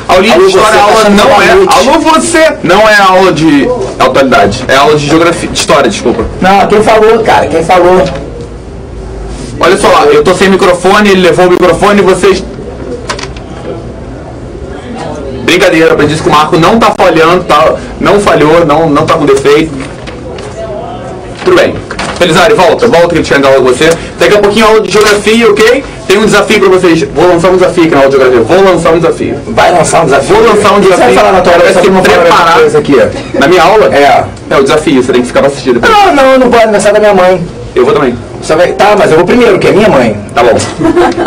Aulinha de história, aula não é... Alô, você! Não é aula de atualidade, é aula de geografia, de história, desculpa. Não, quem falou, cara? Quem falou? Olha só lá, eu tô sem microfone, ele levou o microfone e vocês... Brincadeira, pra dizer que o Marco não tá falhando, tá, não falhou, não tá com defeito. Tudo bem. Felizardo, volta que ele tinha aula com você. Daqui a pouquinho aula de geografia, ok? Tem um desafio pra vocês. Vou lançar um desafio aqui na aula de geografia. Vou lançar um desafio. Vai lançar um desafio? Vou lançar um desafio. Você vai falar na tua aula, você não preparar aqui. Na minha aula? É o desafio, você tem que ficar pra assistir depois. Não, eu não vou aniversário da minha mãe. Eu vou também. Você vai... Tá, mas eu vou primeiro, que é minha mãe. Tá bom.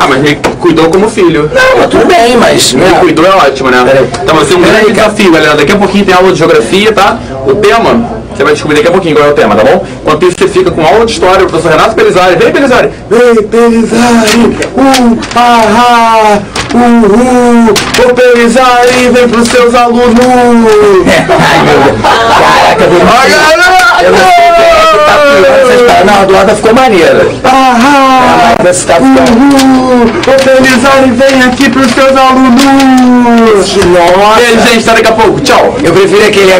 Mas me cuidou como filho. Não, mas tudo bem, mas... Me cuidou é ótimo, né? Então vai ser um grande desafio, galera. Daqui a pouquinho tem aula de geografia, tá? O tema... Você vai descobrir daqui a pouquinho qual é o tema, tá bom? Enquanto isso, você fica com aula de história, o professor Renato Pelizari. Vem, Pelizari! Vem, Pelizari! O Pelizari vem pros seus alunos! Caraca, eu não sei quem é que tá pior essa história. Não, a do lado ficou maneira. Mas tá o Pelizari vem aqui pros seus alunos! Nossa! Beijo, gente, até daqui a pouco. Tchau! Eu prefiro aquele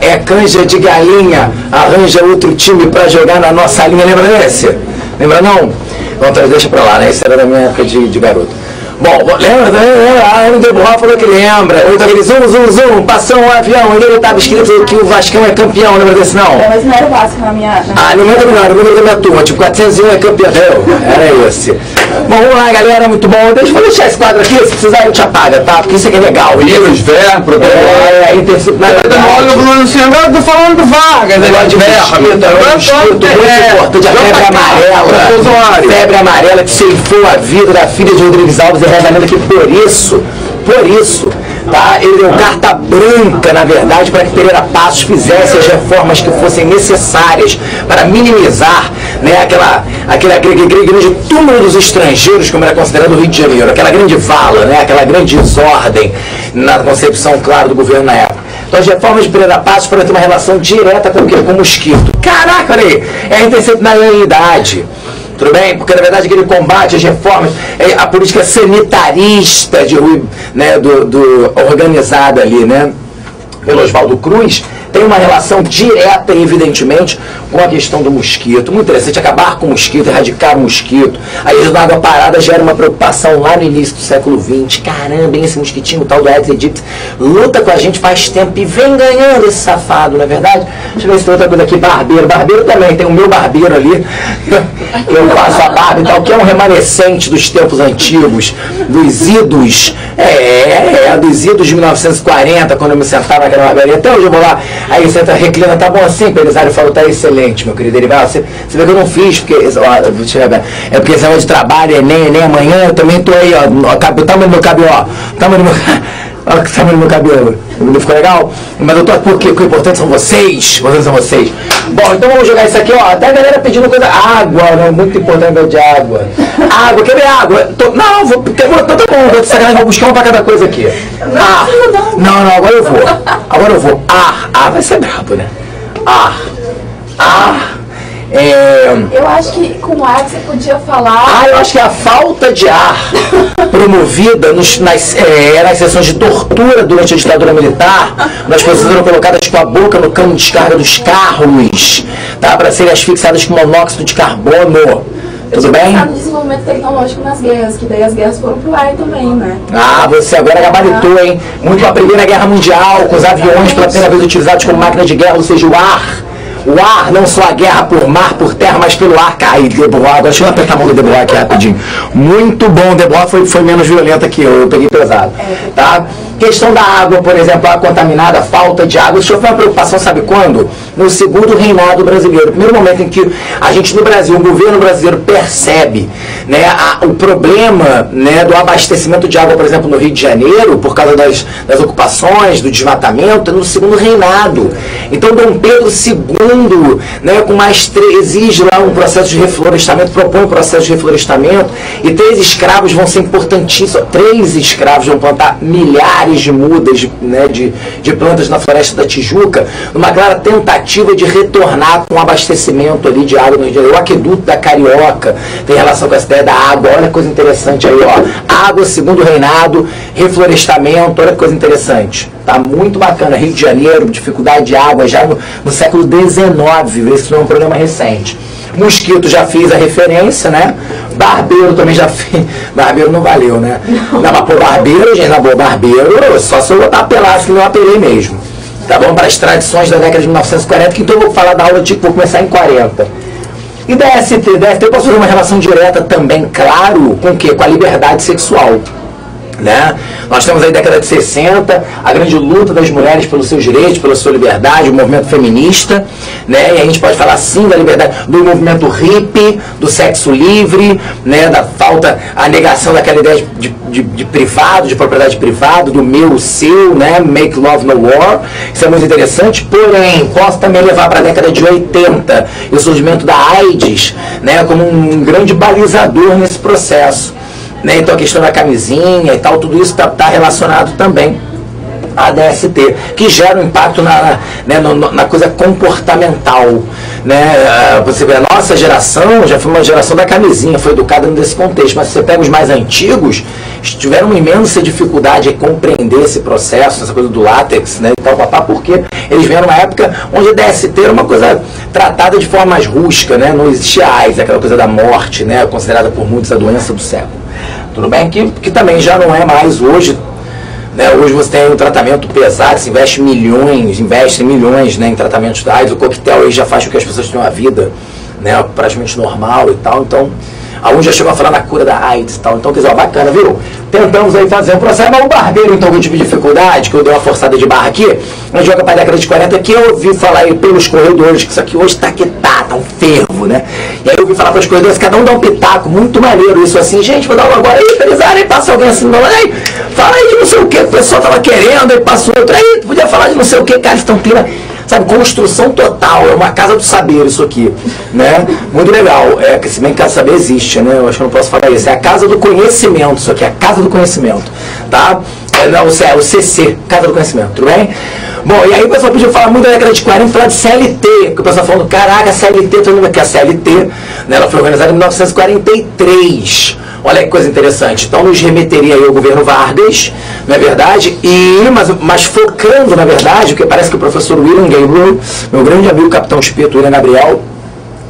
é canja de galinha, arranja outro time pra jogar na nossa linha, lembra desse? Lembra não? Então deixa pra lá, né? Isso era da minha época de garoto. Bom, lembra? A Ana Deborah falou que lembra. Ou então aquele zoom, passou um avião, ele estava escrito que o Vascão é campeão, lembra desse não? Mas não era o Vasco na minha... no número da minha turma, tipo 401 é campeão, era esse. Bom, vamos lá, galera, muito bom. Vou deixar esse quadro aqui, se precisar a gente apaga, tá? Porque isso aqui é legal. Livros, verbo, olha o Bruno assim, agora eu tô falando do Vargas, negócio de verbo. Muito importante, a febre amarela. Febre amarela que ceifou a vida da filha de Rodrigues Alves e reza a lenda que por isso, tá? Ele deu carta branca, na verdade, para que Pereira Passos fizesse as reformas que fossem necessárias para minimizar, né, aquele grande túmulo dos estrangeiros, como era considerado o Rio de Janeiro, aquela grande vala, né, aquela grande desordem na concepção, claro, do governo na época. Então as reformas de Pereira Passos foram ter uma relação direta com o quê? Com o mosquito. Caraca, olha aí, é a interdisciplinaridade. Tudo bem? Porque na verdade ele combate as reformas, a política sanitarista de Rui, né, organizada ali, né, pelo Oswaldo Cruz, tem uma relação direta, evidentemente, com a questão do mosquito. Muito interessante, acabar com o mosquito, erradicar o mosquito. A ilha da água parada gera uma preocupação lá no início do século XX. Caramba, hein, esse mosquitinho, o tal do Aedes aegypti, luta com a gente faz tempo e vem ganhando esse safado, não é verdade? Deixa eu ver se tem outra coisa aqui, barbeiro. Barbeiro também, tem o meu barbeiro ali. Eu faço a barba e tal, que é um remanescente dos tempos antigos, dos idos, dos idos de 1940, quando eu me sentava naquela barbearia. Até hoje eu vou lá. Aí você reclina, tá bom assim, Pelizari falou, tá excelente, meu querido. Ele vai, você vê que eu não fiz, porque, é porque esse negócio de trabalho, nem amanhã, eu também tô aí, ó, tamanho do meu cabelo, ó, tamanho do meu cabelo, não ficou legal? Mas eu tô aqui porque o importante são vocês, Bom, então vamos jogar isso aqui, ó, até a galera pedindo coisa, água, né, muito importante de água. Água, quer ver água? Tá bom, vou buscar uma pra cada coisa aqui. Não, agora eu vou. Vai ser brabo, né? Eu acho que com ar você podia falar... eu acho que a falta de ar promovida nas sessões de tortura durante a ditadura militar, as pessoas eram colocadas com a boca no cano de descarga dos carros, tá? Para serem asfixiadas com monóxido de carbono. Tudo bem? No desenvolvimento tecnológico nas guerras, que daí as guerras foram pro ar também, né? Você agora gabaritou, hein? Muito a Primeira Guerra Mundial, com os aviões pela primeira vez utilizados como máquina de guerra, ou seja, o ar, não só a guerra por mar, por terra, mas pelo ar. Deborah, agora deixa eu apertar a mão do Deborah aqui rapidinho. Muito bom, Deborah foi menos violenta que eu peguei pesado. Tá? Questão da água, por exemplo, água contaminada, falta de água. Isso foi uma preocupação, sabe quando? No segundo reinado brasileiro. O primeiro momento em que a gente no Brasil, o governo brasileiro percebe, né, o problema, né, do abastecimento de água, por exemplo, no Rio de Janeiro, por causa das ocupações, do desmatamento, no segundo reinado. Então, Dom Pedro II, né, com maestria, exige lá um processo de reflorestamento, propõe um processo de reflorestamento, e 3 escravos vão ser importantíssimos. 3 escravos vão plantar milhares milhares de mudas, né, de plantas na floresta da Tijuca, numa clara tentativa de retornar com o abastecimento ali de água no Rio de Janeiro. O aqueduto da Carioca tem relação com essa ideia da água. Olha que coisa interessante aí, ó. Água, segundo reinado, reflorestamento, olha que coisa interessante. Tá muito bacana. Rio de Janeiro, dificuldade de água já no século XIX, vê se não é um problema recente. Mosquito já fiz a referência, né? Barbeiro também já fiz. Barbeiro não valeu, né? Não, mas pô, barbeiro, gente, na boa, barbeiro, só se eu botar apelado, que não apelei mesmo. Tá bom? Para as tradições da década de 1940, que então eu vou falar da aula, tipo, vou começar em 40. E DST? DST eu posso fazer uma relação direta também, claro, com o quê? Com a liberdade sexual. Né? Nós temos aí a década de 60, a grande luta das mulheres pelos seus direitos, pela sua liberdade, o movimento feminista, né? E a gente pode falar sim da liberdade, do movimento hippie, do sexo livre, né? Da falta, a negação daquela ideia de privado, de propriedade privada, do meu, o seu, né? Make love no war, isso é muito interessante. Porém, posso também levar para a década de 80 e o surgimento da AIDS, né? Como um grande balizador nesse processo. Né? Então a questão da camisinha e tal, tudo isso está relacionado também à DST, que gera um impacto na coisa comportamental. Né? Você vê, a nossa geração já foi uma geração da camisinha, foi educada nesse contexto, mas se você pega os mais antigos, tiveram uma imensa dificuldade em compreender esse processo, essa coisa do látex, né? E tal, porque eles vieram numa época onde a DST era uma coisa tratada de forma mais rústica, né? Não existia AIDS, aquela coisa da morte, né? Considerada por muitos a doença do século. Tudo bem? Que também já não é mais hoje. Né? Hoje você tem um tratamento pesado, se investe milhões, né, em tratamentos da AIDS. O coquetel aí já faz com que as pessoas tenham uma vida, né, praticamente normal e tal. Então, alguns já chegou a falar na cura da AIDS e tal. Então, quer dizer, ó, bacana, viu? Tentamos aí fazer um processo, mas o barbeiro, então, algum tipo de dificuldade, que eu dei uma forçada de barra aqui, a gente joga para a década de 40, que eu ouvi falar aí pelos corredores, que isso aqui hoje tá um fervo, né? E aí eu ouvi falar para os corredores, cada um dá um pitaco, muito maneiro isso assim, gente, vou dar uma agora aí, Felizardo, aí passa alguém assim, aí, fala aí de não sei o que o pessoal tava querendo, aí passa outro, aí, tu podia falar de não sei o que, cara, estão clima, sabe, construção total, é uma casa do saber isso aqui, né? Muito legal, que se bem que casa do saber existe, né? Eu acho que eu não posso falar isso, é a casa do conhecimento, isso aqui, é a casa do conhecimento, tá? Não, é o CC, Casa do Conhecimento, tudo bem? Bom, e aí o pessoal podia falar muito da década de 40, falar de CLT, que o pessoal falando, caraca, CLT, todo mundo aqui, a CLT, né, ela foi organizada em 1943, olha que coisa interessante, então nos remeteria aí ao governo Vargas, não é verdade? Mas focando, na verdade, porque parece que o professor William Gabriel, meu grande amigo capitão Espírito William Gabriel,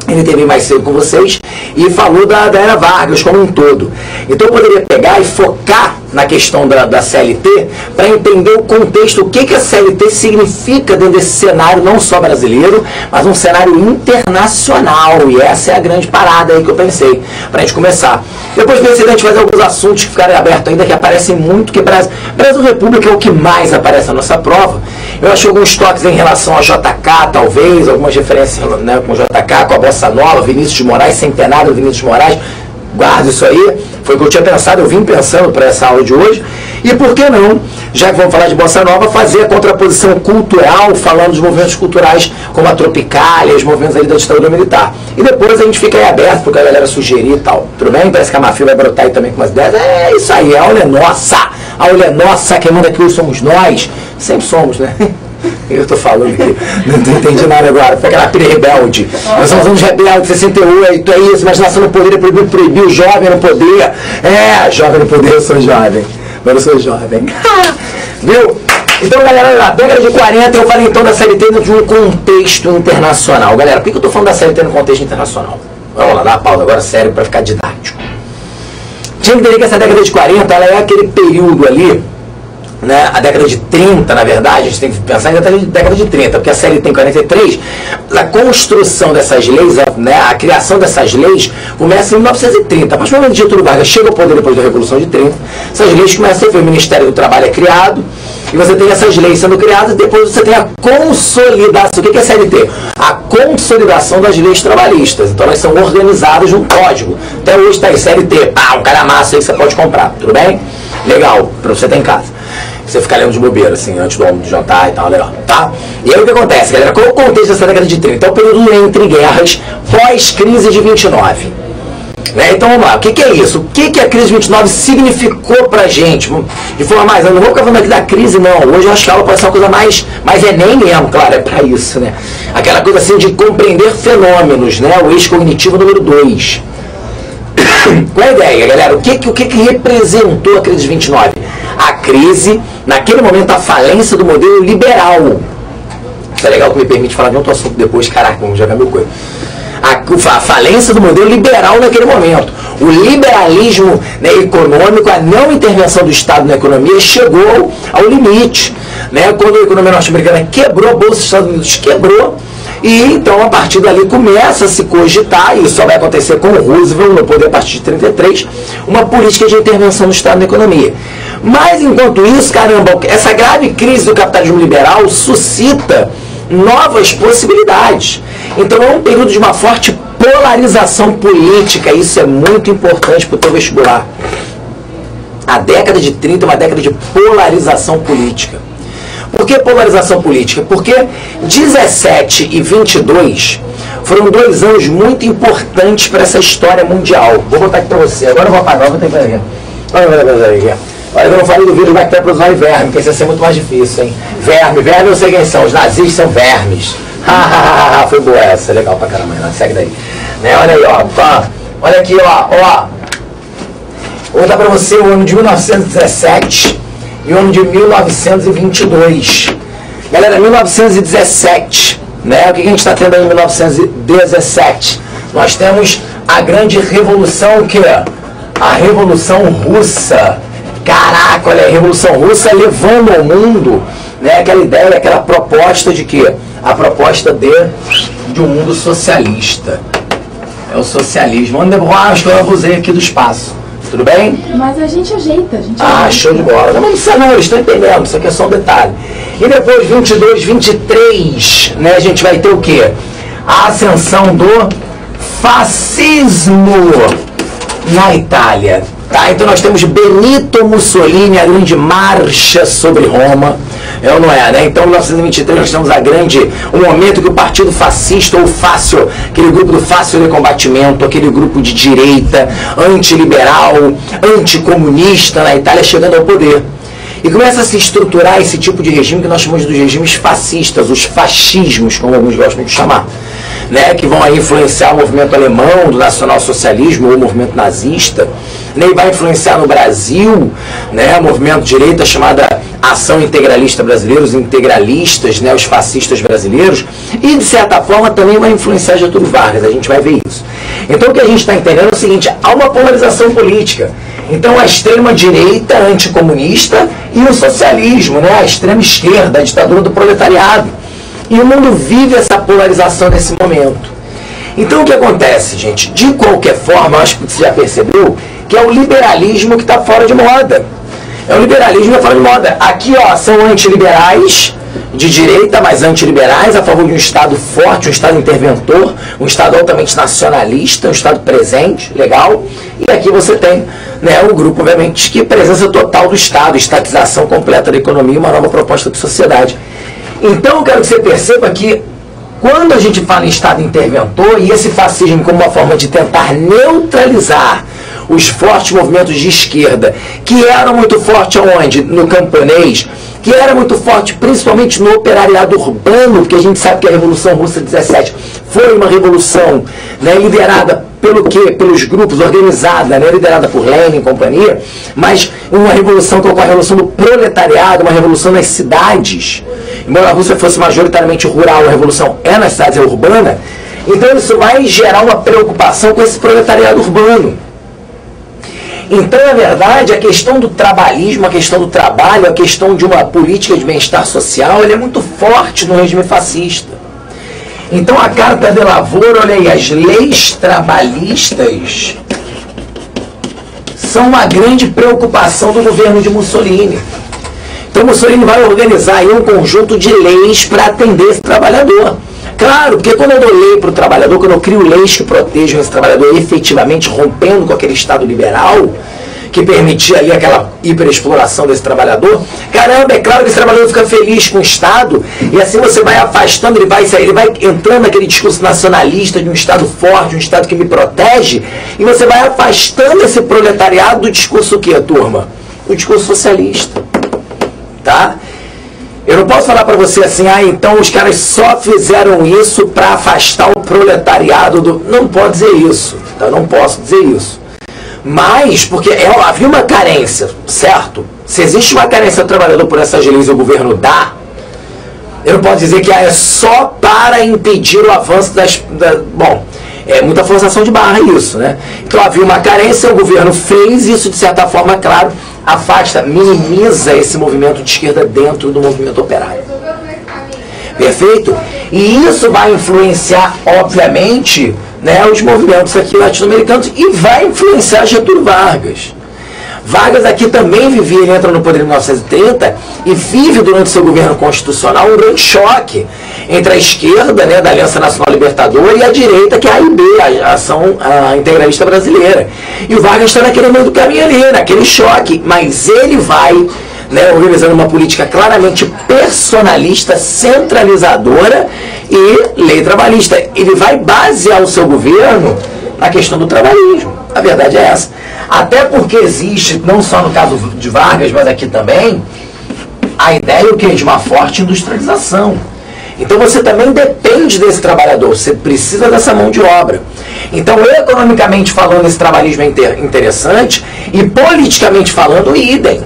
ele teve mais cedo com vocês e falou da era Vargas como um todo. Então eu poderia pegar e focar na questão da CLT para entender o contexto, o que a CLT significa dentro desse cenário, não só brasileiro, mas um cenário internacional. E essa é a grande parada aí que eu pensei, para a gente começar. Depois pensei a gente fazer alguns assuntos que ficaram abertos ainda, que aparecem muito, que Brasil República é o que mais aparece na nossa prova. Eu achei alguns toques em relação a JK, talvez, algumas referências, né, com JK, com a Bossa Nova, Vinícius de Moraes, centenário Vinícius de Moraes. Guarda isso aí, foi o que eu tinha pensado, eu vim pensando para essa aula de hoje. E por que não, já que vamos falar de Bossa Nova, fazer a contraposição cultural, falando dos movimentos culturais como a Tropicália, os movimentos ali da ditadura militar. E depois a gente fica aí aberto para a galera sugerir e tal. Tudo bem? Parece que a Mafia vai brotar aí também com umas ideias. É isso aí, a aula é nossa. A aula é nossa, quem manda aqui hoje somos nós. Sempre somos, né? Eu tô falando aqui, não entendi nada agora, foi aquela pilha rebelde. Nós somos uns rebeldes, 68, é isso, imaginação no poder, é proibir o jovem no poder. É, jovem no poder, eu sou jovem. Agora eu sou jovem. Viu? Então, galera, na década de 40 eu falei então da CLT dentro de um contexto internacional. Galera, por que eu tô falando da CLT no contexto internacional? Vamos lá, dá uma pausa agora, sério, para ficar didático. Tinha que entender que essa década de 40, ela é aquele período ali, né, a década de 30, na verdade, a gente tem que pensar na década de 30, porque a CLT tem 43, a construção dessas leis, né, a criação dessas leis começa em 1930. A partir do momento que Getúlio Vargas chega ao poder depois da Revolução de 30, essas leis começam a ser, o Ministério do Trabalho é criado, e você tem essas leis sendo criadas, e depois você tem a consolidação. O que é a CLT? A consolidação das leis trabalhistas. Então elas são organizadas num código. Até hoje está aí CLT, um calhamaço aí que você pode comprar, tudo bem? Legal, para você ter em casa. Você ficar lendo de bobeira, assim, antes do jantar e tal, legal, tá? E aí o que acontece, galera? Qual é o contexto dessa década de 30? É o período entre guerras, pós-crise de 29. Né? Então vamos lá, o que é isso? O que a crise 29 significou pra gente? De forma mais, eu não vou ficar falando aqui da crise não, hoje eu acho que a aula pode ser uma coisa mais Enem mesmo, claro, é pra isso, né? Aquela coisa assim de compreender fenômenos, né? O eixo cognitivo número 2. Qual é a ideia, galera? O que representou a crise de 29? A crise, naquele momento, a falência do modelo liberal. Isso é legal que me permite falar de outro assunto depois, caraca, vamos jogar mil coisas. A falência do modelo liberal naquele momento. O liberalismo, né, econômico, a não intervenção do Estado na economia chegou ao limite. Né? Quando a economia norte-americana quebrou, a Bolsa dos Estados Unidos quebrou, e então a partir dali começa a se cogitar, e isso só vai acontecer com o Roosevelt no poder a partir de 33, uma política de intervenção do Estado na economia. Mas enquanto isso, caramba, essa grave crise do capitalismo liberal suscita novas possibilidades. Então é um período de uma forte polarização política, isso é muito importante para o teu vestibular. A década de 30 é uma década de polarização política. Por que polarização política? Porque 17 e 22 foram 2 anos muito importantes para essa história mundial. Vou botar aqui para você, agora eu vou apagar, vou ter que fazer aqui. Olha, eu não falei do vírus bactéria protozoário e verme, porque isso ia ser muito mais difícil, hein? Verme eu sei quem são, os nazistas são vermes. Foi boa essa, legal pra caramba, segue daí. Né? Olha aí, ó. Olha aqui, ó. Vou dar pra você o ano de 1917 e o ano de 1922. Galera, 1917, né? O que a gente está tendo aí em 1917? Nós temos a grande revolução, que é a Revolução Russa. Caraca, olha, a Revolução Russa levando ao mundo, né, aquela ideia, aquela proposta de quê? A proposta de um mundo socialista. É o socialismo. Acho que eu abusei aqui do espaço. Tudo bem? Mas a gente ajeita, show de bola. Não precisa não, eles estão entendendo, isso aqui é só um detalhe. E depois, 22, 23, né, a gente vai ter o quê? A ascensão do fascismo na Itália. Tá, então nós temos Benito Mussolini, a grande marcha sobre Roma, é ou não é, né? Então em 1923 nós temos o momento que o partido fascista, ou Fácio, aquele grupo do Fácio de combatimento, aquele grupo de direita, antiliberal, anticomunista na Itália chegando ao poder. E começa a se estruturar esse tipo de regime que nós chamamos dos regimes fascistas, os fascismos, como alguns gostam de chamar. Né, que vão aí influenciar o movimento alemão do nacionalsocialismo ou o movimento nazista, né, e vai influenciar no Brasil, né, o movimento de direita chamada Ação Integralista Brasileira, os integralistas, né, os fascistas brasileiros, e de certa forma também vai influenciar Getúlio Vargas, a gente vai ver isso. Então o que a gente está entendendo é o seguinte, há uma polarização política. Então a extrema direita anticomunista e o socialismo, né, a extrema esquerda, a ditadura do proletariado. E o mundo vive essa polarização nesse momento. Então o que acontece, gente? De qualquer forma, eu acho que você já percebeu que é o liberalismo que está fora de moda. É o liberalismo que está fora de moda. Aqui, ó, são antiliberais, de direita, mas antiliberais, a favor de um Estado forte, um Estado interventor, um Estado altamente nacionalista, um Estado presente, legal. E aqui você tem, né, um grupo, obviamente, que presença total do Estado, estatização completa da economia e uma nova proposta de sociedade. Então eu quero que você perceba que quando a gente fala em Estado interventor e esse fascismo como uma forma de tentar neutralizar os fortes movimentos de esquerda, que eram muito fortes aonde? No camponês, que era muito forte principalmente no operariado urbano, porque a gente sabe que a Revolução Russa 17 foi uma revolução, né, liderada pelo quê? Pelos grupos, organizada, né, liderada por Lenin e companhia, mas uma revolução que ocorre, a revolução do proletariado, uma revolução nas cidades. Embora a Rússia fosse majoritariamente rural, a revolução é nas cidades, é urbana, então isso vai gerar uma preocupação com esse proletariado urbano. Então, na verdade, a questão do trabalhismo, a questão do trabalho, a questão de uma política de bem-estar social, ele é muito forte no regime fascista. Então, a Carta de Lavoura, olha aí, as leis trabalhistas são uma grande preocupação do governo de Mussolini. Então, Mussolini vai organizar aí um conjunto de leis para atender esse trabalhador. Claro, porque quando eu dou lei para o trabalhador, quando eu crio leis que protejam esse trabalhador efetivamente rompendo com aquele Estado liberal, que permitia ali aquela hiperexploração desse trabalhador. Caramba, é claro que esse trabalhador fica feliz com o Estado, e assim você vai afastando, ele vai entrando naquele discurso nacionalista de um Estado forte, um Estado que me protege, e você vai afastando esse proletariado do discurso o quê, turma? O discurso socialista. Tá? Eu não posso falar para você assim, então os caras só fizeram isso para afastar o proletariado do... Não pode dizer isso, tá? Não posso dizer isso. Mas, porque havia uma carência, certo? Se existe uma carência do trabalhador por essas leis e o governo dá, eu não posso dizer que é só para impedir o avanço bom, é muita forçação de barra isso, né? Então havia uma carência, o governo fez isso de certa forma, claro, afasta, minimiza esse movimento de esquerda dentro do movimento operário. Perfeito? E isso vai influenciar, obviamente, né, os movimentos aqui latino-americanos e vai influenciar Getúlio Vargas. Vargas aqui também vivia, ele entra no poder em 1930 e vive durante seu governo constitucional um grande choque entre a esquerda, né, da Aliança Nacional Libertadora, e a direita, que é a AIB, a Ação Integralista Brasileira. E o Vargas está naquele meio do caminho ali, naquele choque, mas ele vai, né, organizando uma política claramente personalista, centralizadora e lei trabalhista. Ele vai basear o seu governo na questão do trabalhismo. A verdade é essa. Até porque existe, não só no caso de Vargas, mas aqui também, a ideia de uma forte industrialização. Então você também depende desse trabalhador, você precisa dessa mão de obra. Então, economicamente falando, esse trabalhismo é interessante, e politicamente falando, idem.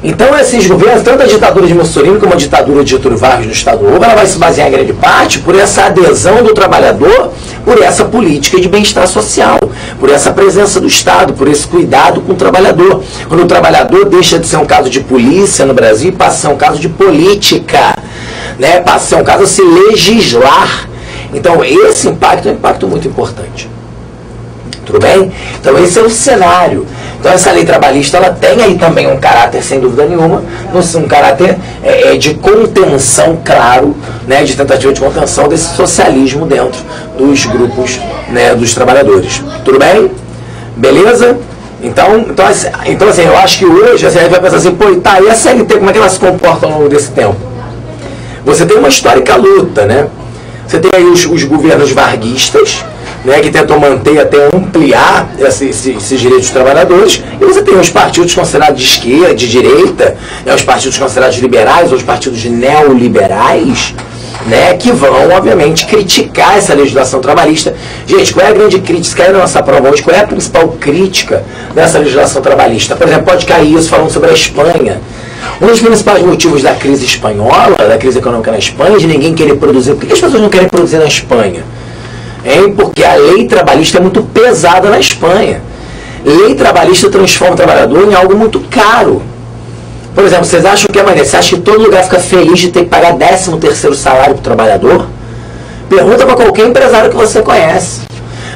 Então, esses governos, tanto a ditadura de Mussolini como a ditadura de Getúlio Vargas no Estado Novo, ela vai se basear em grande parte por essa adesão do trabalhador, por essa política de bem-estar social, por essa presença do Estado, por esse cuidado com o trabalhador. Quando o trabalhador deixa de ser um caso de polícia no Brasil e passa a ser um caso de política, né? Passa a ser um caso a se legislar. Então, esse impacto é um impacto muito importante. Tudo bem? Então, esse é o cenário. Então, essa lei trabalhista, ela tem aí também um caráter, sem dúvida nenhuma, um caráter de contenção, claro, né, de tentativa de contenção desse socialismo dentro dos grupos, né, dos trabalhadores. Tudo bem? Beleza? Então assim, eu acho que hoje a gente vai pensar assim, pô, tá, e a CLT, como é que ela se comporta ao longo desse tempo? Você tem uma histórica luta, né? Você tem aí os governos varguistas, né, que tentam manter até ampliar esses direitos dos trabalhadores, e você tem os partidos considerados de esquerda, de direita, né, os partidos considerados liberais, ou os partidos neoliberais, né, que vão, obviamente, criticar essa legislação trabalhista. Gente, qual é a grande crítica aí na nossa prova hoje? Qual é a principal crítica dessa legislação trabalhista? Por exemplo, pode cair isso falando sobre a Espanha. Um dos principais motivos da crise espanhola, da crise econômica na Espanha, de ninguém querer produzir. Por que as pessoas não querem produzir na Espanha? Porque a lei trabalhista é muito pesada na Espanha. Lei trabalhista transforma o trabalhador em algo muito caro. Por exemplo, vocês acham que é maneiro? Você acha que todo lugar fica feliz de ter que pagar 13º salário para o trabalhador? Pergunta para qualquer empresário que você conhece.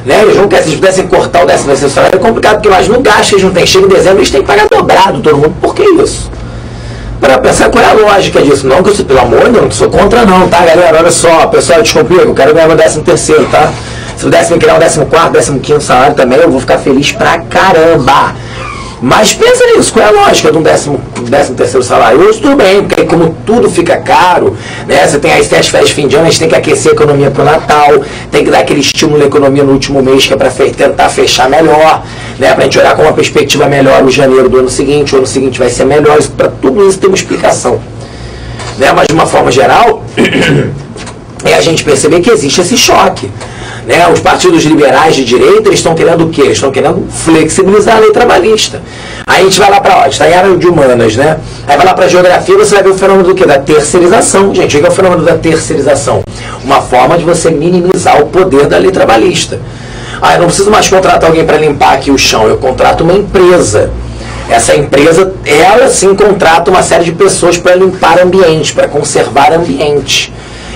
Né? Eles não querem, se eles pudessem cortar o 13º salário, é complicado, porque imagina o gasto que eles não têm. Chega em dezembro, eles têm que pagar dobrado todo mundo. Por que isso? Para pensar qual é a lógica disso. Não que eu, pelo amor de Deus, não sou contra não, tá, galera? Olha só, pessoal, descomplica, eu quero ganhar meu 13º, tá? Se pudesse me criar um 14º, 15º salário também, eu vou ficar feliz pra caramba. Mas pensa nisso, qual é a lógica de um 13º salário? Hoje tudo bem, porque como tudo fica caro, né? Você tem as férias fim de ano, a gente tem que aquecer a economia para o Natal, tem que dar aquele estímulo à economia no último mês, que é para tentar fechar melhor, né? Para a gente olhar com uma perspectiva melhor o janeiro do ano seguinte, o ano seguinte vai ser melhor, para tudo isso tem uma explicação. Né? Mas de uma forma geral, é a gente perceber que existe esse choque. Né? Os partidos liberais de direita, eles estão querendo o quê? Eles estão querendo flexibilizar a lei trabalhista. Aí a gente vai lá para onde? Está em área de humanas, né? Aí vai lá para geografia, você vai ver o fenômeno do quê? Da terceirização. Gente, o que é o fenômeno da terceirização? Uma forma de você minimizar o poder da lei trabalhista. Eu não preciso mais contratar alguém para limpar aqui o chão, eu contrato uma empresa. Essa empresa, ela sim contrata uma série de pessoas para limpar ambiente, para conservar ambiente.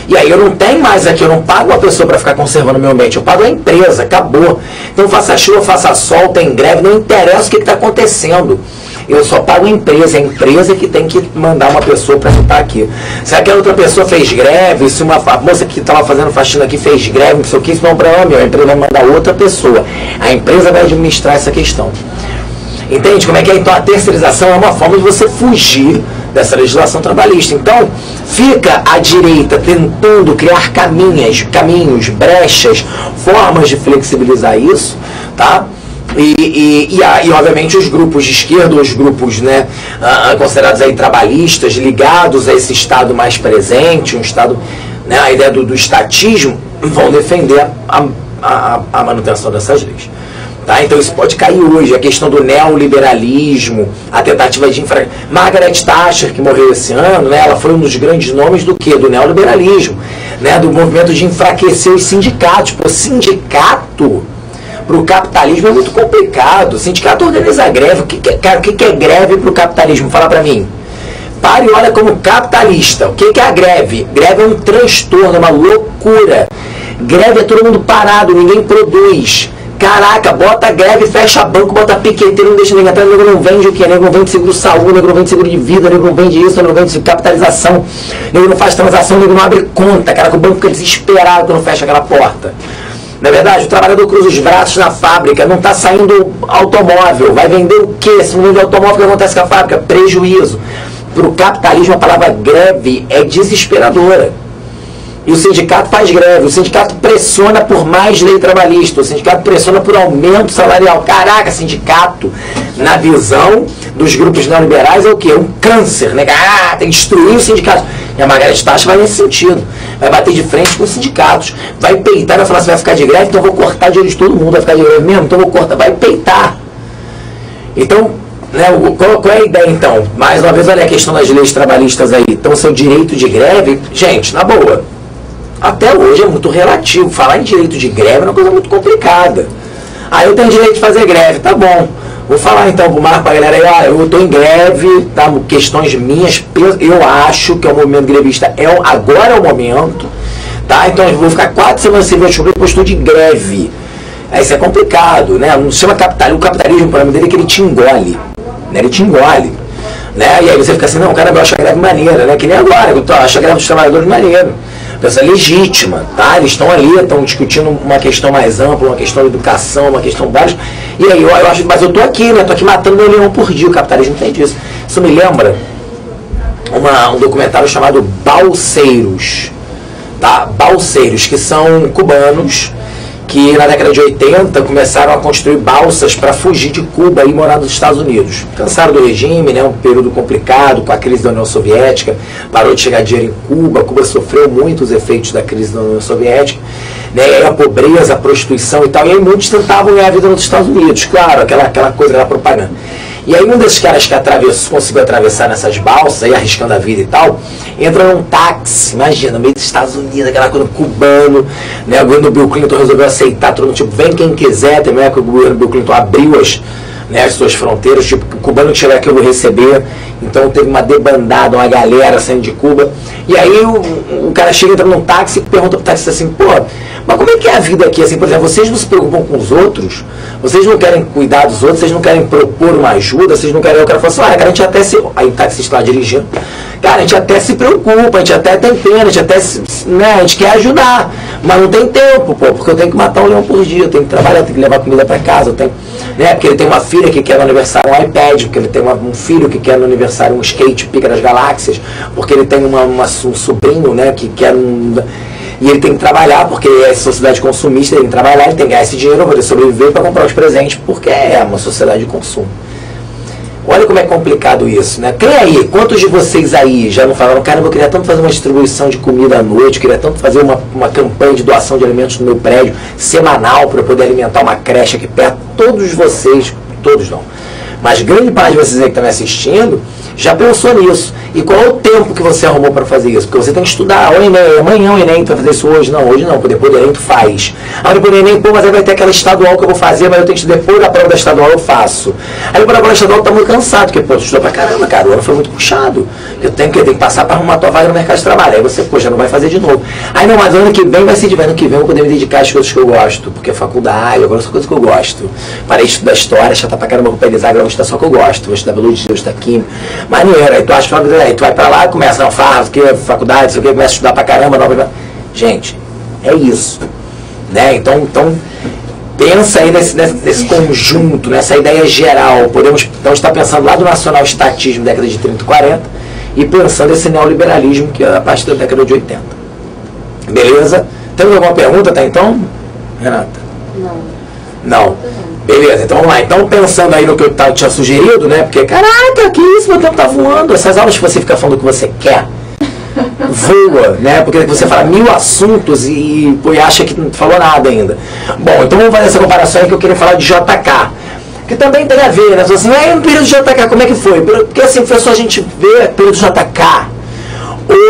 E aí eu não tenho mais aqui, eu não pago uma pessoa para ficar conservando o meu ambiente, eu pago a empresa, acabou. Então faça chuva, faça sol, tem greve, não interessa o que está acontecendo. Eu só pago a empresa que tem que mandar uma pessoa para ficar aqui. Se aquela outra pessoa fez greve, se uma moça que estava fazendo faxina aqui fez greve, não sei o que, isso não é um problema meu, a empresa vai mandar outra pessoa. A empresa vai administrar essa questão. Entende como é que é? Então a terceirização é uma forma de você fugir dessa legislação trabalhista. Então fica a direita tentando criar caminhos, brechas, formas de flexibilizar isso, tá? E obviamente os grupos de esquerda, os grupos, né, considerados aí trabalhistas, ligados a esse Estado mais presente, um Estado, né, a ideia do estatismo, vão defender a manutenção dessas leis. Tá? Então isso pode cair hoje, a questão do neoliberalismo, a tentativa de Margaret Thatcher, que morreu esse ano, né, ela foi um dos grandes nomes do quê? Do neoliberalismo, né, do movimento de enfraquecer os sindicatos. Pô, sindicato para o capitalismo é muito complicado. O sindicato organiza a greve. O que é greve para o capitalismo? Fala para mim. Pare e olha como capitalista. O que é a greve? Greve é um transtorno, é uma loucura. Greve é todo mundo parado, ninguém produz. Caraca, bota greve, fecha banco, bota piqueteiro, não deixa ninguém entrar, o nego não vende o que? O nego não vende seguro saúde, o nego não vende seguro de vida, o nego não vende isso, o nego não vende capitalização, o nego não faz transação, o nego não abre conta, cara, que o banco fica desesperado quando fecha aquela porta. Na verdade, o trabalhador cruza os braços na fábrica, não está saindo automóvel, vai vender o quê? Se não vende automóvel, o que acontece com a fábrica? Prejuízo. Para o capitalismo, a palavra greve é desesperadora. E o sindicato faz greve, o sindicato pressiona por mais lei trabalhista, o sindicato pressiona por aumento salarial. Caraca, sindicato, na visão dos grupos neoliberais, é o quê? É um câncer, né? Ah, tem que destruir o sindicato. E a Margaret Thatcher vai nesse sentido, vai bater de frente com os sindicatos, vai peitar, vai falar, você vai ficar de greve, então eu vou cortar dinheiro de todo mundo, vai ficar de greve mesmo, então eu vou cortar, vai peitar. Então, né, qual é a ideia então? Mais uma vez, olha a questão das leis trabalhistas aí. Então, seu direito de greve, gente, na boa, até hoje é muito relativo. Falar em direito de greve é uma coisa muito complicada. Ah, eu tenho direito de fazer greve, tá bom. Vou falar então pro Marco, pra galera aí, ó, eu estou em greve, tá? Questões minhas, eu acho que o movimento grevista agora é o momento, tá? Então eu vou ficar 4 semanas sem ver descobrir postura de greve. Aí isso é complicado, né? Não se chama capitalismo, o capitalismo, o problema dele é que ele te engole, né? Ele te engole, né? E aí você fica assim, não, o cara vai achar a greve maneira, né? Que nem agora, eu acho a greve dos trabalhadores maneira. Pensa legítima, tá? Eles estão ali, estão discutindo uma questão mais ampla, uma questão de educação, uma questão básica. E aí eu acho, mas eu tô aqui, né? Tô aqui matando meu leão por dia, o capitalismo tem disso. Isso me lembra um documentário chamado Balseiros, tá? Balseiros, que são cubanos que na década de 80 começaram a construir balsas para fugir de Cuba e morar nos Estados Unidos. Cansaram do regime, né, um período complicado com a crise da União Soviética, parou de chegar dinheiro em Cuba, Cuba sofreu muito os efeitos da crise da União Soviética, né, a pobreza, a prostituição e tal, e aí muitos tentavam ganhar a vida nos Estados Unidos, claro, aquela coisa, aquela propaganda. E aí um desses caras que conseguiu atravessar nessas balsas, aí, arriscando a vida e tal, entra num táxi, imagina, no meio dos Estados Unidos, aquela coisa cubano, né? O governo do Bill Clinton resolveu aceitar todo mundo, tipo, vem quem quiser, também é que o governo do Bill Clinton abriu as suas fronteiras, tipo, o cubano que chegar aqui eu vou receber. Então teve uma debandada, uma galera saindo de Cuba. E aí o cara chega, entra num táxi e pergunta pro taxista assim, pô, mas como é que é a vida aqui? Assim, por exemplo, vocês não se preocupam com os outros? Vocês não querem cuidar dos outros? Vocês não querem propor uma ajuda? Vocês não querem... O cara fala assim, cara, a gente até se... Aí o taxista lá dirigindo. Cara, a gente até se preocupa, a gente até tem pena, a gente até né, a gente quer ajudar, mas não tem tempo, pô, porque eu tenho que matar um leão por dia, eu tenho que trabalhar, eu tenho que levar comida para casa, eu tenho, né, porque ele tem uma filha que quer no aniversário um iPad, porque ele tem um filho que quer no aniversário um skate Pica das Galáxias, porque ele tem um sobrinho, né, que quer e ele tem que trabalhar, porque é sociedade consumista, ele tem que trabalhar, ele tem que ganhar esse dinheiro para poder sobreviver, para comprar os presentes, porque é uma sociedade de consumo. Olha como é complicado isso, né? Quem aí, quantos de vocês aí já não falaram, cara, eu queria tanto fazer uma distribuição de comida à noite, eu queria tanto fazer uma campanha de doação de alimentos no meu prédio, semanal, para eu poder alimentar uma creche aqui perto? Todos vocês, todos não, mas grande parte de vocês aí que estão me assistindo, já pensou nisso. E qual é o tempo que você arrumou para fazer isso? Porque você tem que estudar, o Enem, amanhã o Enem, tu vai fazer isso hoje? Não, hoje não, depois do Enem tu faz. Aí depois do Enem, pô, mas aí vai ter aquela estadual que eu vou fazer, mas eu tenho que depois da prova da estadual eu faço. Aí depois da prova da estadual tu tá muito cansado, porque pô, tu estudou pra caramba, cara, o ano foi muito puxado. Eu tenho que passar para arrumar tua vaga no mercado de trabalho. Aí você, pô, já não vai fazer de novo. Aí não, mas ano que vem vai ser de ano que vem eu vou poder me dedicar às coisas que eu gosto, porque é faculdade, agora são coisas que eu gosto. Parei de estudar história, chata pra caramba, vou pedizar, agora vou estudar só que eu gosto, vou estudar biologia, vou estudar química. Maneiro, aí tu acha que aí tu vai pra lá, começa, não faz, que faculdade, sei o que, começa a estudar pra caramba, não. Gente, é isso, né? Então pensa aí nesse conjunto, nessa ideia geral. Podemos então estar pensando lá do nacional estatismo da década de 30 e 40 e pensando esse neoliberalismo que é a partir da década de 80. Beleza? Temos alguma pergunta até então, Renata? Não. Beleza, então vamos lá. Então, pensando aí no que eu tinha sugerido, né? Porque, caraca, que isso, meu tempo tá voando. Essas aulas que você fica falando o que você quer, voa, né? Porque você fala 1000 assuntos e acha que não falou nada ainda. Bom, então vamos fazer essa comparação aí que eu queria falar de JK. Que também tem a ver, né? Você assim, no período de JK, como é que foi? Porque assim, professor, a gente vê período de JK,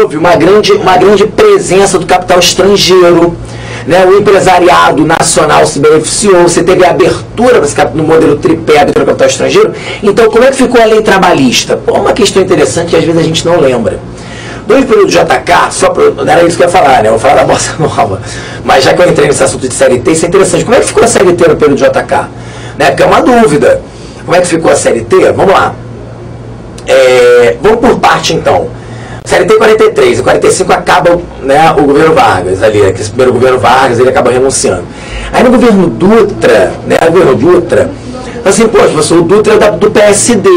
houve uma grande presença do capital estrangeiro, né? O empresariado nacional se beneficiou, você teve a abertura no modelo tripé do capital estrangeiro. Então, como é que ficou a lei trabalhista? Pô, uma questão interessante que às vezes a gente não lembra. Dois períodos de JK, não era isso que eu ia falar, né? Eu vou falar da Bossa Nova. Mas já que eu entrei nesse assunto de CLT, isso é interessante. Como é que ficou a CLT no período de JK? Né? Porque é uma dúvida. Como é que ficou a CLT? Vamos lá. Vamos por parte, então. CLT 43 e 45 acaba, né, o governo Vargas ali, esse primeiro governo Vargas, ele acaba renunciando. Aí no governo Dutra, assim, pô, professor, o Dutra é do PSD.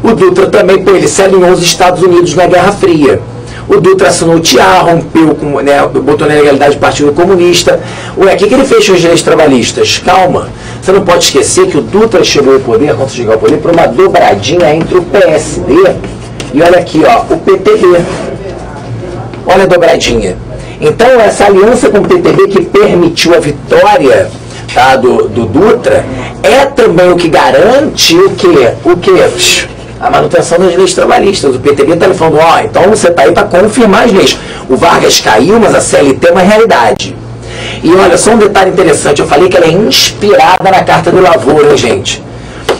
O Dutra também, pô, ele se alinhou aos Estados Unidos na Guerra Fria. O Dutra assinou o TIA, rompeu, né, botou na legalidade do Partido Comunista. Ué, o que ele fez com as leis trabalhistas? Calma, você não pode esquecer que o Dutra chegou ao poder, quando chegou ao poder, por uma dobradinha entre o PSD e olha aqui, ó, o PTB. Olha a dobradinha. Então, essa aliança com o PTB que permitiu a vitória, tá, do Dutra, é também o que garante o quê? A manutenção das leis trabalhistas. O PTB está falando, ó, então você está aí para confirmar as leis. O Vargas caiu, mas a CLT é uma realidade. E olha, só um detalhe interessante, eu falei que ela é inspirada na Carta do Lavoura, hein, gente?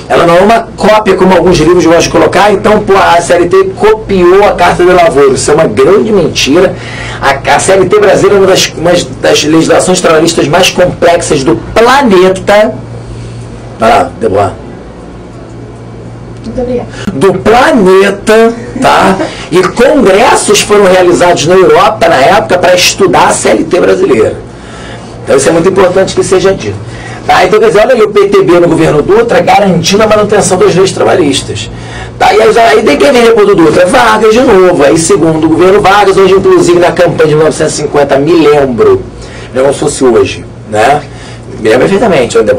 Ela não é uma cópia, como alguns livros gostam de colocar, então pô, a CLT copiou a Carta do Lavoura. Isso é uma grande mentira. A CLT brasileira é uma das legislações trabalhistas mais complexas do planeta. Vai lá, Deboa. Do planeta, tá? E congressos foram realizados na Europa, na época, para estudar a CLT brasileira. Então isso é muito importante que seja dito. Tá? Então, quer dizer, olha aí o PTB no governo Dutra garantindo a manutenção das leis trabalhistas. Tá? E aí tem quem vem depois do Dutra? Vargas de novo. Aí, segundo o governo Vargas, hoje, inclusive, na campanha de 1950, me lembro, não fosse hoje, né? Me lembro perfeitamente, onde eu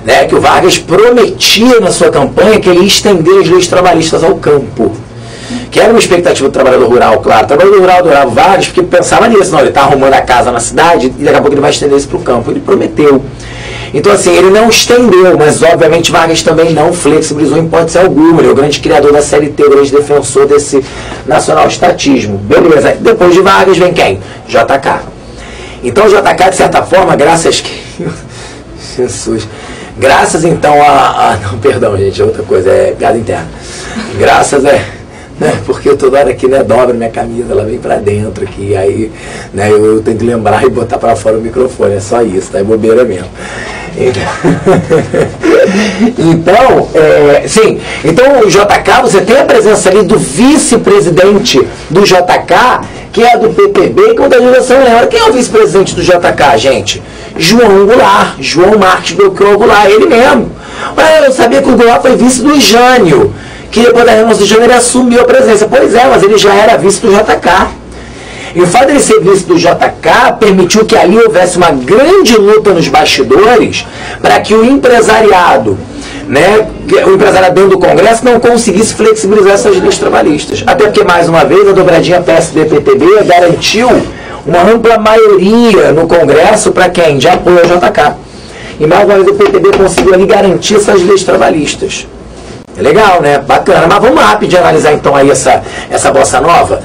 né, que o Vargas prometia na sua campanha que ele ia estender as leis trabalhistas ao campo. Que era uma expectativa do trabalhador rural, claro. O trabalhador rural adorava o Vargas porque pensava nisso. Não, ele está arrumando a casa na cidade e daqui a pouco ele vai estender isso para o campo. Ele prometeu. Então, assim, ele não estendeu, mas obviamente Vargas também não flexibilizou em hipótese alguma. Ele é o grande criador da CLT, o grande defensor desse nacional estatismo. Beleza. Depois de Vargas vem quem? JK. Então, o JK, de certa forma, graças... Jesus... Graças, então, não, perdão, gente, é outra coisa, é piada interna. Graças, né, porque eu toda hora aqui, né, dobro minha camisa, ela vem pra dentro aqui, aí, né, eu tenho que lembrar e botar pra fora o microfone, é só isso, tá, é bobeira mesmo. Então, sim, então o JK, você tem a presença ali do vice-presidente do JK, que é do PTB, que muita gente não lembra. Quem é o vice-presidente do JK, gente? João Goulart, João Marques Belchior Goulart, ele mesmo. Mas eu sabia que o Goulart foi vice do Jânio, que depois da renúncia do Jânio ele assumiu a presença. Pois é, mas ele já era vice do JK. E o fato de ele ser vice do JK permitiu que ali houvesse uma grande luta nos bastidores para que o empresariado, né, o empresariado dentro do Congresso não conseguisse flexibilizar essas leis trabalhistas. Até porque, mais uma vez, a dobradinha PSD-PTB garantiu uma ampla maioria no Congresso para quem? De apoio ao JK. E mais uma vez o PTB conseguiu ali garantir essas leis trabalhistas. É legal, né? Bacana. Mas vamos rápido analisar então aí essa bossa nova.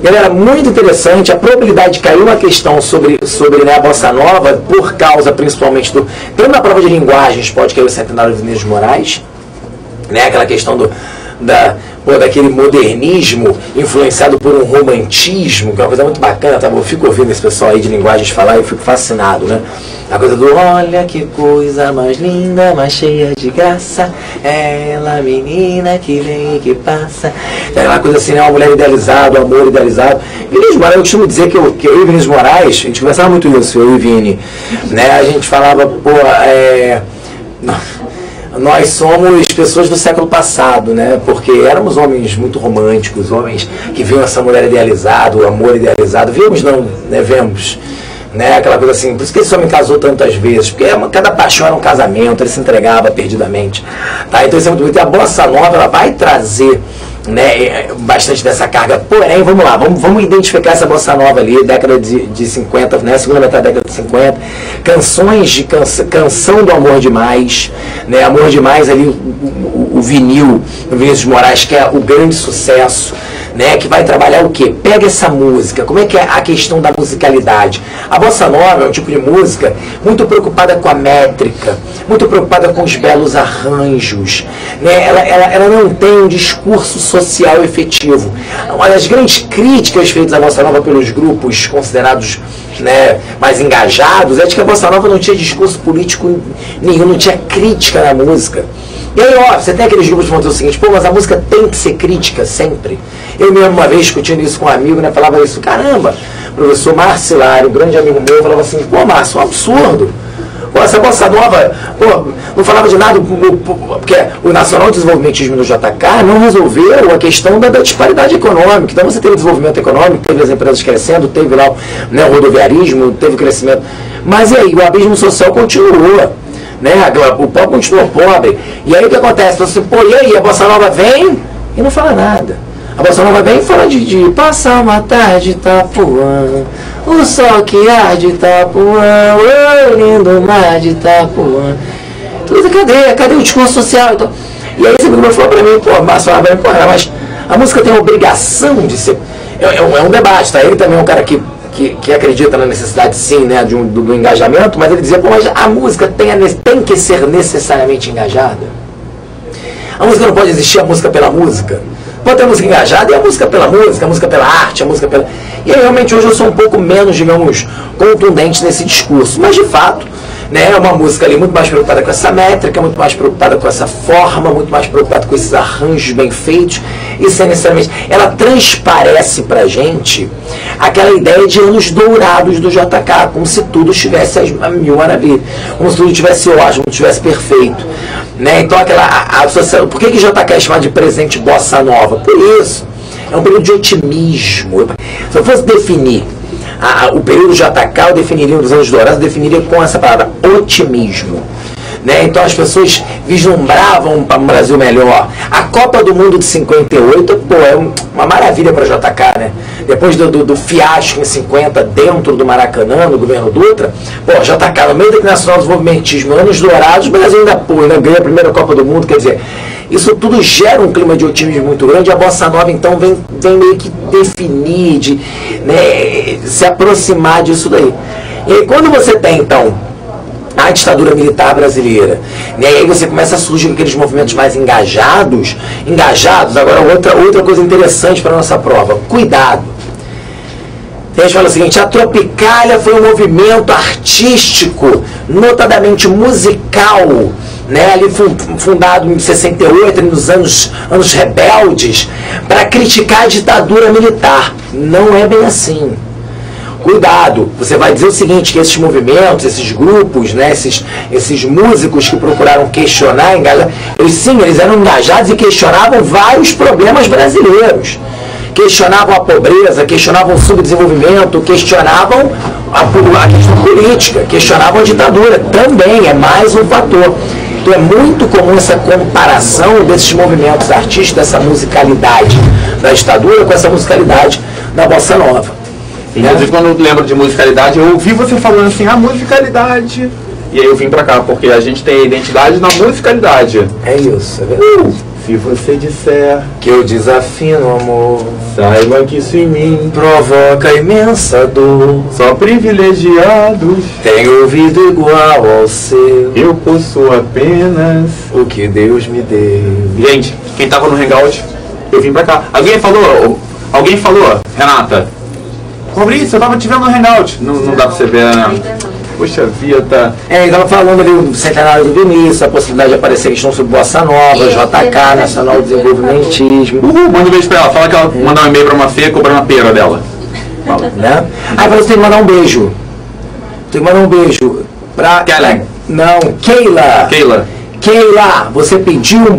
Galera, muito interessante, a probabilidade de cair uma questão sobre né, a bossa nova, por causa principalmente do... Tem uma prova de linguagens, pode cair o centenário do Vinícius de Moraes, né, aquela questão daquele modernismo influenciado por um romantismo, que é uma coisa muito bacana, tá? Eu fico ouvindo esse pessoal aí de linguagens falar e eu fico fascinado, né? A coisa do olha que coisa mais linda, mais cheia de graça, ela menina que vem e que passa. É aquela coisa assim, né? Uma mulher idealizada, um amor idealizado. Vinícius Moraes, eu costumo dizer que eu e Vinícius Moraes, a gente conversava muito isso, eu e Vini, né? A gente falava, nós somos pessoas do século passado, né? Porque éramos homens muito românticos, homens que viam essa mulher idealizada, o amor idealizado. Vimos não, né? Vemos, né? Aquela coisa assim, por isso que esse homem casou tantas vezes, porque cada paixão era um casamento, ele se entregava perdidamente, tá? Então isso é muito bonito. E a bossa nova, ela vai trazer, né, bastante dessa carga. Porém, vamos lá, vamos identificar essa bossa nova ali, década de 50, né, segunda metade da década de 50, canções de canção do Amor Demais, né, Amor Demais ali, o vinil, o Vinícius Moraes, que é o grande sucesso, né, que vai trabalhar o quê? Pega essa música, como é que é a questão da musicalidade? A bossa nova é um tipo de música muito preocupada com a métrica, muito preocupada com os belos arranjos, né? Ela não tem um discurso social efetivo. Uma das grandes críticas feitas à bossa nova pelos grupos considerados, né, mais engajados é de que a bossa nova não tinha discurso político nenhum, não tinha crítica na música. E aí, ó, você tem aqueles grupos que vão dizer o seguinte, pô, mas a música tem que ser crítica sempre. Eu mesmo uma vez discutindo isso com um amigo, né, falava isso, caramba, o professor Márcio Hilário, um grande amigo meu, falava assim, pô, Márcio, é um absurdo. Pô, essa bossa nova, pô, não falava de nada, porque o Nacional Desenvolvimentismo do JK não resolveu a questão da disparidade econômica. Então você teve desenvolvimento econômico, teve as empresas crescendo, teve lá, né, o rodoviarismo, teve crescimento. Mas e aí, o abismo social continuou. Né? O pobre continua pobre. E aí o que acontece? Você, pô, e aí? A bossa nova vem e não fala nada. A bossa nova vem e fala de passar uma tarde em Itapuã, o sol que arde Itapuã, o lindo mar de Itapuã. Tudo, cadê o discurso social? Então, e aí esse amigo falou pra mim, pô, Márcio, mas a música tem a obrigação de ser. É um debate, tá? Ele também é um cara que acredita na necessidade, sim, né, do engajamento, mas ele dizia, pô, mas a música tem que ser necessariamente engajada. A música não pode existir a música pela música. Pode ter a música engajada e a música pela música, a música pela arte, a música pela... E aí, realmente, hoje eu sou um pouco menos, digamos, contundente nesse discurso. Mas, de fato, né, é uma música ali muito mais preocupada com essa métrica, muito mais preocupada com essa forma, muito mais preocupada com esses arranjos bem feitos. Isso é necessariamente... Ela transparece pra gente aquela ideia de anos dourados do JK, como se tudo estivesse a mil maravilhas, como se tudo estivesse ótimo, estivesse perfeito. Né? Então, por que JK é chamado de presente bossa nova? Por isso. É um período de otimismo. Se eu fosse definir o período JK, eu definiria os anos dourados, eu definiria com essa palavra, otimismo. Né? Então as pessoas vislumbravam para um Brasil melhor. A Copa do Mundo de 58, pô, é uma maravilha para JK, né? Depois do fiasco em 50 dentro do Maracanã, no governo Dutra, pô, JK, no meio do Nacional Desenvolvimentismo, anos dourados, o Brasil ainda ganha a primeira Copa do Mundo, quer dizer, isso tudo gera um clima de otimismo muito grande. A bossa nova, então, vem meio que definir, né, se aproximar disso daí. E aí, quando você tem, então, a ditadura militar brasileira, né, e aí você começa a surgir aqueles movimentos mais engajados. Agora, outra coisa interessante para a nossa prova, cuidado. A gente fala o seguinte, a Tropicália foi um movimento artístico, notadamente musical, né, ali fundado em 68, nos anos rebeldes, para criticar a ditadura militar. Não é bem assim. Cuidado, você vai dizer o seguinte, que esses movimentos, esses grupos, né, esses músicos que procuraram questionar, engajar, eles eram engajados e questionavam vários problemas brasileiros. Questionavam a pobreza, questionavam o subdesenvolvimento, questionavam a questão política, questionavam a ditadura. Também é mais um fator. Então é muito comum essa comparação desses movimentos artísticos, dessa musicalidade da ditadura com essa musicalidade da bossa nova. Inclusive, quando eu lembro de musicalidade, eu ouvi você falando assim, a musicalidade. E aí eu vim pra cá, porque a gente tem a identidade na musicalidade. É isso, é verdade. Se você disser que eu desafino, amor, saiba que isso em mim provoca imensa dor. Só privilegiados têm ouvido igual ao seu. Eu possuo apenas o que Deus me deu. Gente, quem tava no Hangout eu vim pra cá. Alguém falou, Renata, Fabrício, eu tava te vendo no Hangout. Não dá pra você ver, né? Puxa vida. Ele tava falando ali do centenário do Vinícius, a possibilidade de aparecer questão sobre Bossa Nova, JK, Nacional Desenvolvimentismo. Manda um beijo pra ela. Fala que ela mandar um e-mail pra uma feia e cobrar uma pera dela. Fala, né? Aí você tem que mandar um beijo. Tem que mandar um beijo pra... Kellen. Não, Keila. Keila. Keila, você pediu um